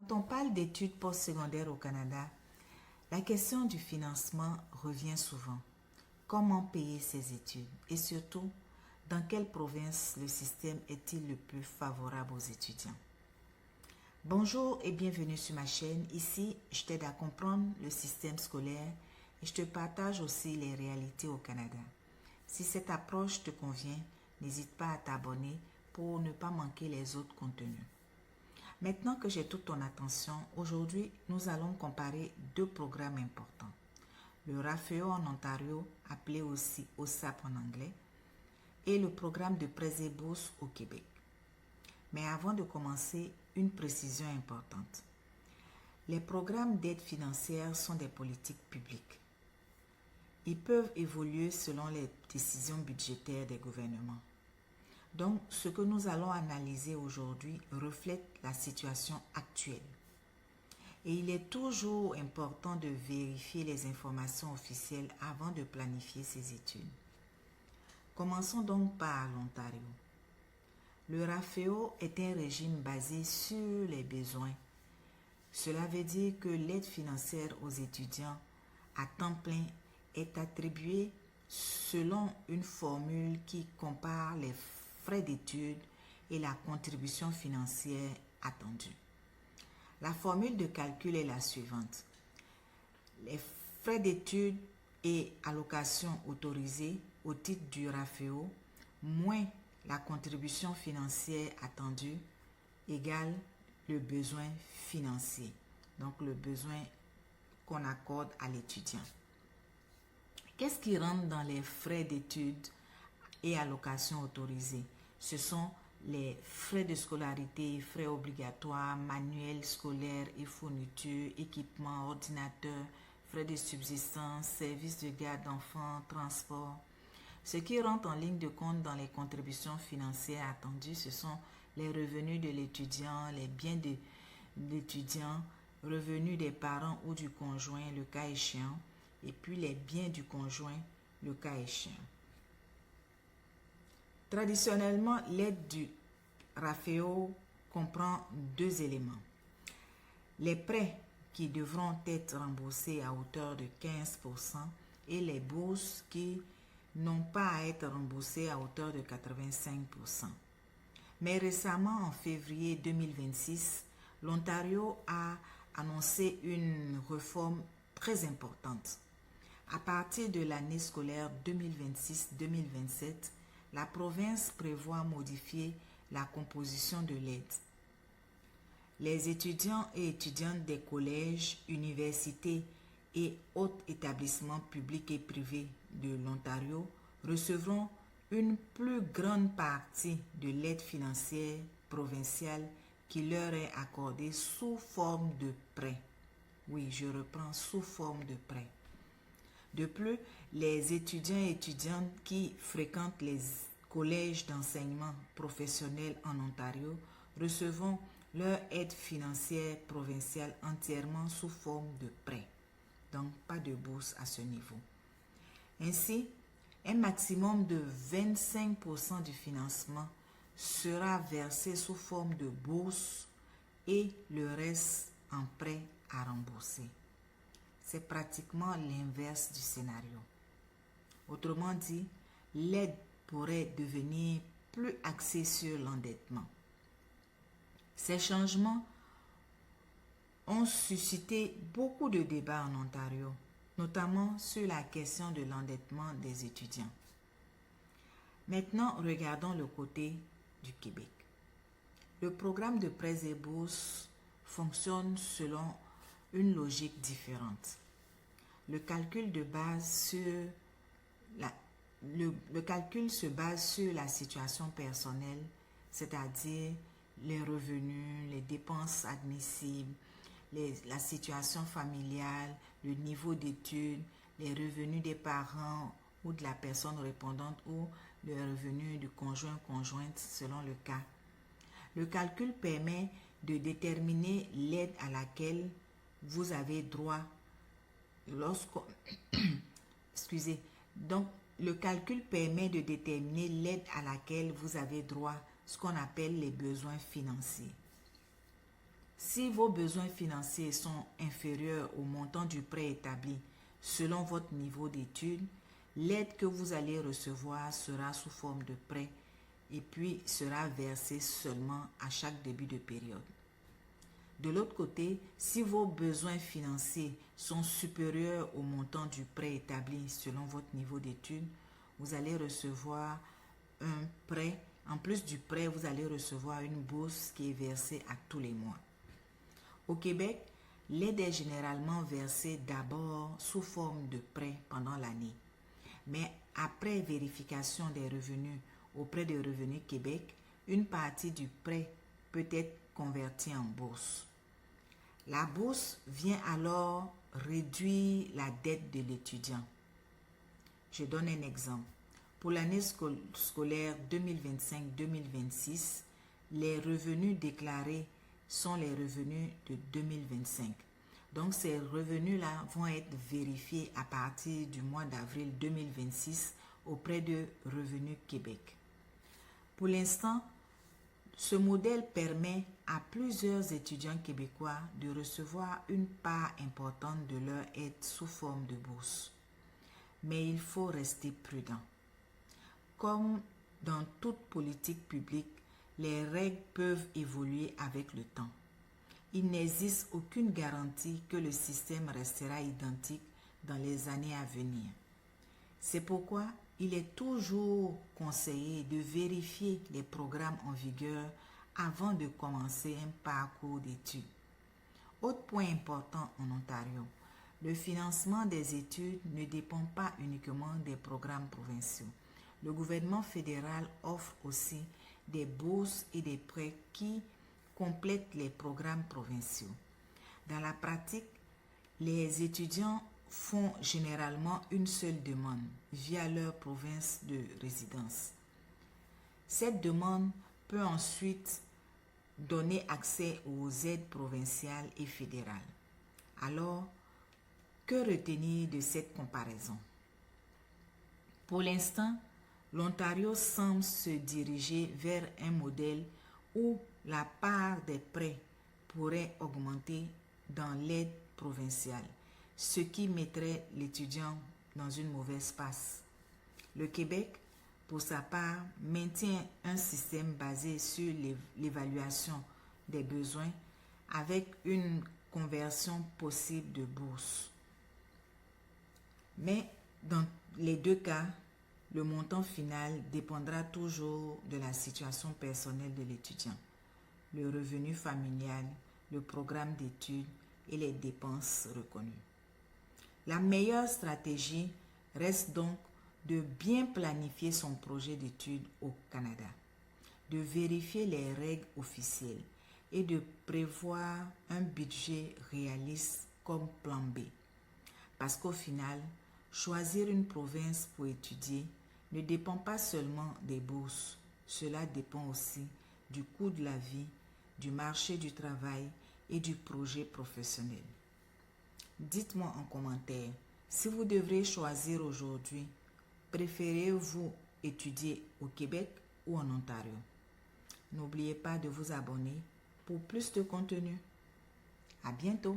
Quand on parle d'études postsecondaires au Canada, la question du financement revient souvent. Comment payer ces études? Et surtout, dans quelle province le système est-il le plus favorable aux étudiants? Bonjour et bienvenue sur ma chaîne. Ici, je t'aide à comprendre le système scolaire et je te partage aussi les réalités au Canada. Si cette approche te convient, n'hésite pas à t'abonner pour ne pas manquer les autres contenus. Maintenant que j'ai toute ton attention, aujourd'hui, nous allons comparer deux programmes importants. Le RAFEO en Ontario, appelé aussi OSAP en anglais, et le programme de prêts et bourses au Québec. Mais avant de commencer, une précision importante. Les programmes d'aide financière sont des politiques publiques. Ils peuvent évoluer selon les décisions budgétaires des gouvernements. Donc, ce que nous allons analyser aujourd'hui reflète la situation actuelle. Et il est toujours important de vérifier les informations officielles avant de planifier ses études. Commençons donc par l'Ontario. Le RAFEO est un régime basé sur les besoins. Cela veut dire que l'aide financière aux étudiants à temps plein est attribuée selon une formule qui compare les frais d'études et la contribution financière attendue. La formule de calcul est la suivante. Les frais d'études et allocations autorisées au titre du RAFEO moins la contribution financière attendue égale le besoin financier, donc le besoin qu'on accorde à l'étudiant. Qu'est-ce qui rentre dans les frais d'études et allocations autorisées? Ce sont les frais de scolarité, frais obligatoires, manuels scolaires et fournitures, équipements, ordinateurs, frais de subsistance, services de garde d'enfants, transport. Ce qui rentre en ligne de compte dans les contributions financières attendues, ce sont les revenus de l'étudiant, les biens de l'étudiant, revenus des parents ou du conjoint, le cas échéant, et puis les biens du conjoint, le cas échéant. Traditionnellement, l'aide du RAFEO comprend deux éléments. Les prêts qui devront être remboursés à hauteur de 15% et les bourses qui n'ont pas à être remboursées à hauteur de 85%. Mais récemment, en février 2026, l'Ontario a annoncé une réforme très importante. À partir de l'année scolaire 2026-2027, la province prévoit modifier la composition de l'aide. Les étudiants et étudiantes des collèges, universités et autres établissements publics et privés de l'Ontario recevront une plus grande partie de l'aide financière provinciale qui leur est accordée sous forme de prêt. Oui, je reprends, sous forme de prêt. De plus, les étudiants et étudiantes qui fréquentent les collèges d'enseignement professionnel en Ontario recevront leur aide financière provinciale entièrement sous forme de prêt. Donc, pas de bourse à ce niveau. Ainsi, un maximum de 25% du financement sera versé sous forme de bourse et le reste en prêt à rembourser. C'est pratiquement l'inverse du scénario. Autrement dit, l'aide pourrait devenir plus axée sur l'endettement. Ces changements ont suscité beaucoup de débats en Ontario, notamment sur la question de l'endettement des étudiants. Maintenant, regardons le côté du Québec. Le programme de prêts et bourses fonctionne selon une logique différente. Le calcul se base sur la situation personnelle, c'est-à-dire les revenus, les dépenses admissibles, la situation familiale, le niveau d'études, les revenus des parents ou de la personne répondante ou le revenu du conjoint-conjointe selon le cas. Le calcul permet de déterminer l'aide à laquelle vous avez droit Excusez. Donc, le calcul permet de déterminer l'aide à laquelle vous avez droit, ce qu'on appelle les besoins financiers. Si vos besoins financiers sont inférieurs au montant du prêt établi selon votre niveau d'études, l'aide que vous allez recevoir sera sous forme de prêt et puis sera versée seulement à chaque début de période. De l'autre côté, si vos besoins financiers sont supérieurs au montant du prêt établi selon votre niveau d'études, vous allez recevoir un prêt. En plus du prêt, vous allez recevoir une bourse qui est versée à tous les mois. Au Québec, l'aide est généralement versée d'abord sous forme de prêt pendant l'année. Mais après vérification des revenus auprès de Revenu Québec, une partie du prêt peut être convertie en bourse. La bourse vient alors réduire la dette de l'étudiant. Je donne un exemple. Pour l'année scolaire 2025-2026, les revenus déclarés sont les revenus de 2025. Donc, ces revenus-là vont être vérifiés à partir du mois d'avril 2026 auprès de Revenu Québec. Pour l'instant, ce modèle permet à plusieurs étudiants québécois de recevoir une part importante de leur aide sous forme de bourse. Mais il faut rester prudent. Comme dans toute politique publique, les règles peuvent évoluer avec le temps. Il n'existe aucune garantie que le système restera identique dans les années à venir. C'est pourquoi il est toujours conseillé de vérifier les programmes en vigueur avant de commencer un parcours d'études. Autre point important en Ontario, le financement des études ne dépend pas uniquement des programmes provinciaux. Le gouvernement fédéral offre aussi des bourses et des prêts qui complètent les programmes provinciaux. Dans la pratique, les étudiants font généralement une seule demande via leur province de résidence. Cette demande peut ensuite donner accès aux aides provinciales et fédérales. Alors, que retenir de cette comparaison? Pour l'instant, l'Ontario semble se diriger vers un modèle où la part des prêts pourrait augmenter dans l'aide provinciale, ce qui mettrait l'étudiant dans une mauvaise passe. Le Québec, pour sa part, maintient un système basé sur l'évaluation des besoins avec une conversion possible de bourse. Mais dans les deux cas, le montant final dépendra toujours de la situation personnelle de l'étudiant, le revenu familial, le programme d'études et les dépenses reconnues. La meilleure stratégie reste donc de bien planifier son projet d'études au Canada, de vérifier les règles officielles et de prévoir un budget réaliste comme plan B. Parce qu'au final, choisir une province pour étudier ne dépend pas seulement des bourses, cela dépend aussi du coût de la vie, du marché du travail et du projet professionnel. Dites-moi en commentaire, si vous devrez choisir aujourd'hui, préférez-vous étudier au Québec ou en Ontario? N'oubliez pas de vous abonner pour plus de contenu. À bientôt!